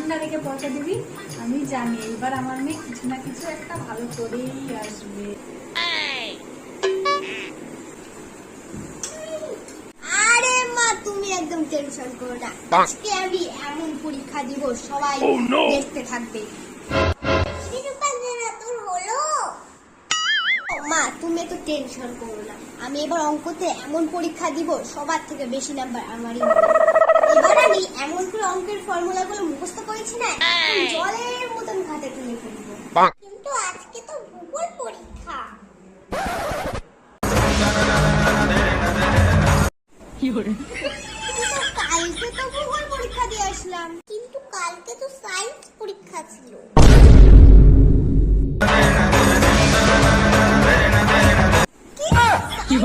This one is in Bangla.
ঠান্ডা রেখে পয়সা দিবি। আমি জানি এবার আমার মেয়ে কিছু না কিছু একটা ভালো করেই আসবে। আরে মা, তুমি একদম টেনশন করো না, আজকে আমি এমন পরীক্ষা দিব সবাই দেখতে থাকবে। মা, তুমি তো টেনশন করো না, আমি এবার অঙ্কতে এমন পরীক্ষা দিব সবার থেকে বেশি নাম্বার আমারই হবে। এবার আমি এমন করে অঙ্কের ফর্মুলাগুলো মুখস্থ করেছি না, জলের মতন খাতে তুলে ফেলবো। কিন্তু আজকে তো ভূগোল পরীক্ষা। কালকে তো ভূগোল পরীক্ষা দিয়ে আসলাম, কিন্তু কালকে তো সায়েন্স পরীক্ষা ছিল। কি